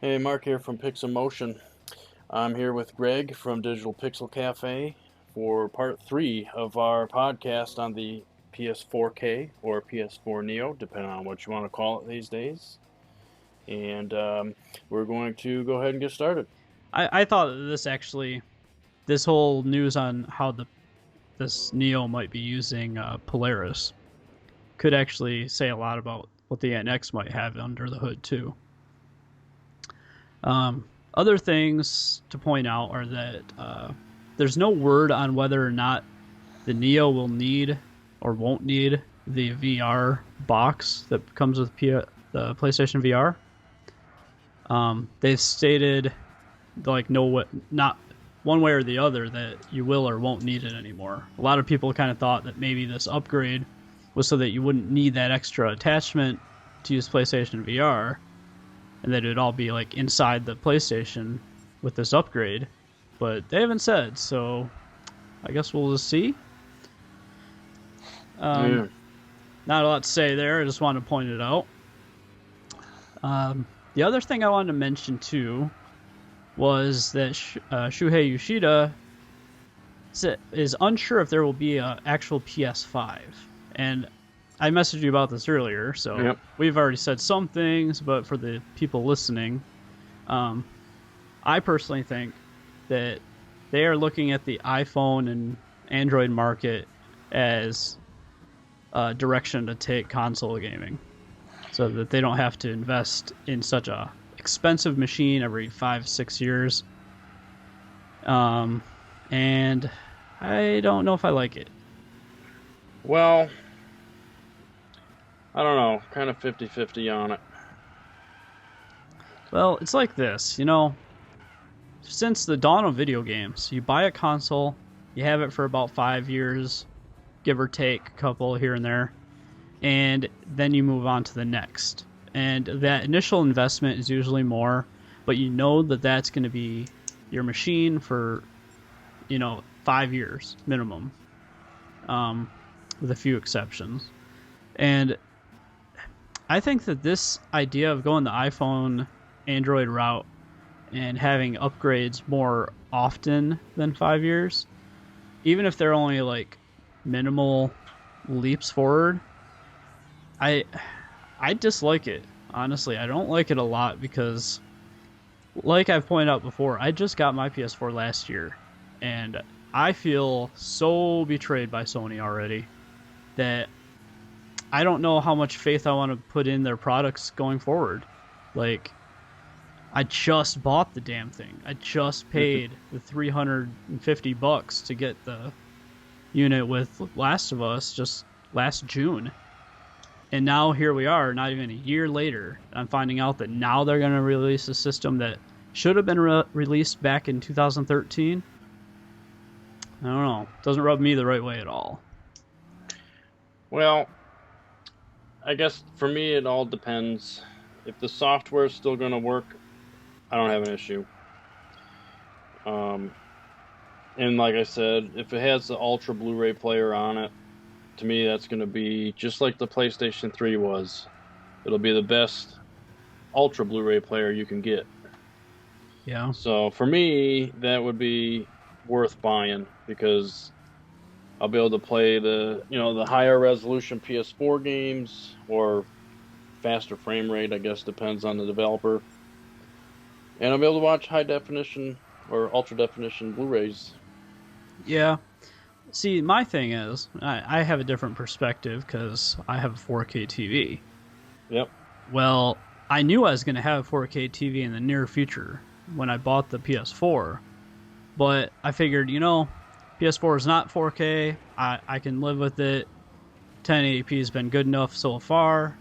Hey, Mark here from Pixel Motion. I'm here with Greg from Digital Pixel Cafe for part 3 of our podcast on the PS4K or PS4 Neo, depending on what you want to call it these days. And we're going to go ahead and get started. I thought this whole news on how this Neo might be using Polaris could actually say a lot about what the NX might have under the hood too. Other things to point out are that there's no word on whether or not the Neo will need or won't need the VR box that comes with the PlayStation VR. They've stated not one way or the other that you will or won't need it anymore. A lot of people kind of thought that maybe this upgrade was so that you wouldn't need that extra attachment to use PlayStation VR, and that it'd all be like inside the PlayStation with this upgrade. But they haven't said, so I guess we'll just see. Yeah. Not a lot to say there. I just wanted to point it out. The other thing I wanted to mention too was that Shuhei Yoshida is unsure if there will be an actual PS5. And I messaged you about this earlier, so Yep. We've already said some things, but for the people listening, I personally think that they are looking at the iPhone and Android market as a direction to take console gaming, so that they don't have to invest in such a expensive machine every 5-6 years. And I don't know if I like it. Well, I don't know. Kind of 50-50 on it. Well, it's like this, since the dawn of video games, you buy a console, you have it for about 5 years, give or take a couple here and there, and then you move on to the next. And that initial investment is usually more, but you know that that's going to be your machine for, 5 years minimum, with a few exceptions. And I think that this idea of going the iPhone, Android route and having upgrades more often than 5 years, even if they're only like minimal leaps forward, I dislike it. Honestly, I don't like it a lot because, like I've pointed out before, I just got my PS4 last year, and I feel so betrayed by Sony already that I don't know how much faith I want to put in their products going forward. Like, I just bought the damn thing. I just paid the $350 to get the unit with Last of Us just last June. And now here we are, not even a year later. I'm finding out that now they're going to release a system that should have been released back in 2013. I don't know. It doesn't rub me the right way at all. Well, I guess for me it all depends. If the software is still going to work, I don't have an issue. And like I said, if it has the Ultra Blu-ray player on it, to me that's going to be just like the PlayStation 3 was. It'll be the best Ultra Blu-ray player you can get. Yeah. So for me, that would be worth buying because I'll be able to play the higher resolution PS4 games or faster frame rate, I guess depends on the developer. And I'll be able to watch high definition or ultra definition Blu-rays. Yeah. See, my thing is, I have a different perspective because I have a 4K TV. Yep. Well, I knew I was going to have a 4K TV in the near future when I bought the PS4. But I figured, PS4 is not 4K. I can live with it. 1080p has been good enough so far.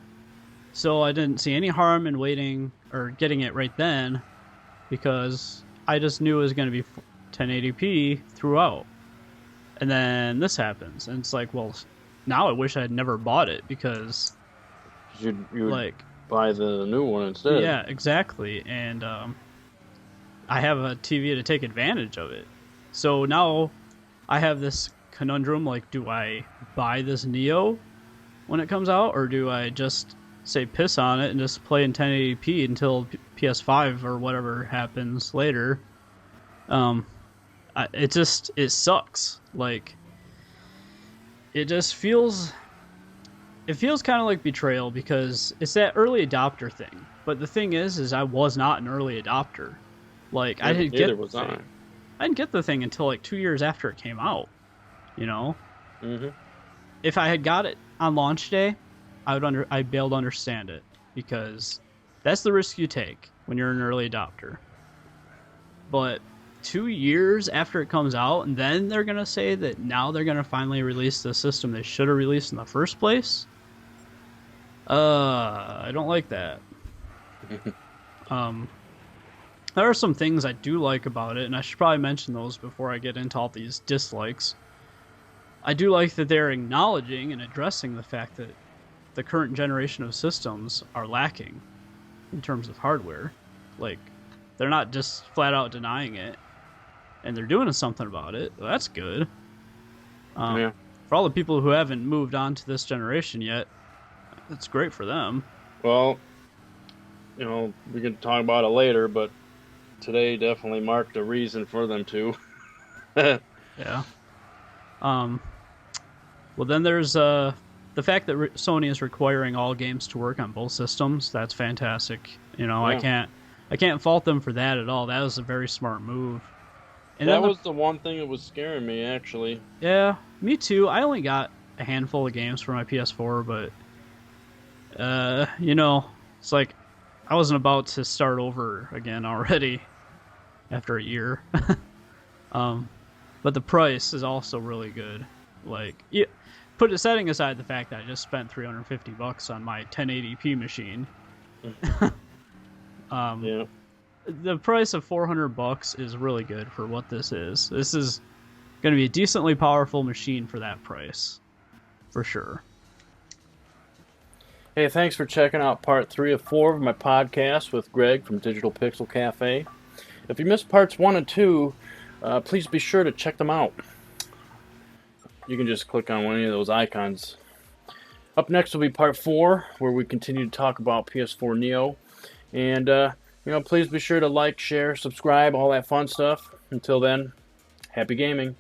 So I didn't see any harm in waiting or getting it right then because I just knew it was going to be 1080p throughout. And then this happens. And it's like, well, now I wish I had never bought it because You would buy the new one instead. Yeah, exactly. And I have a TV to take advantage of it. So now I have this conundrum, like, do I buy this Neo when it comes out, or do I just say piss on it and just play in 1080p until PS5 or whatever happens later. It sucks. Like, it just feels kind of like betrayal, because it's that early adopter thing. But the thing is I was not an early adopter. Like, I didn't get the thing. I didn't get the thing until like 2 years after it came out. You know, if I had got it on launch day, I'd be able to understand it, because that's the risk you take when you're an early adopter. But 2 years after it comes out, and then they're gonna say that now they're gonna finally release the system they should have released in the first place. I don't like that. There are some things I do like about it, and I should probably mention those before I get into all these dislikes. I do like that they're acknowledging and addressing the fact that the current generation of systems are lacking in terms of hardware. Like, they're not just flat out denying it, and they're doing something about it. That's good. For all the people who haven't moved on to this generation yet, that's great for them. Well, we can talk about it later, but today definitely marked a reason for them to. Yeah. Well, then there's the fact that Sony is requiring all games to work on both systems. That's fantastic. I can't fault them for that at all. That was a very smart move. And that was the one thing that was scaring me, actually. Yeah, me too. I only got a handful of games for my PS4, but it's like I wasn't about to start over again already after a year. But the price is also really good. Like, setting aside the fact that I just spent $350 on my 1080p machine. The price of $400 is really good for what this is. This is going to be a decently powerful machine for that price, for sure. Hey, thanks for checking out part 3 of 4 of my podcast with Greg from Digital Pixel Cafe. If you missed parts 1 and 2, please be sure to check them out. You can just click on any of those icons. Up next will be part 4, where we continue to talk about PS4 Neo. And, please be sure to like, share, subscribe, all that fun stuff. Until then, happy gaming.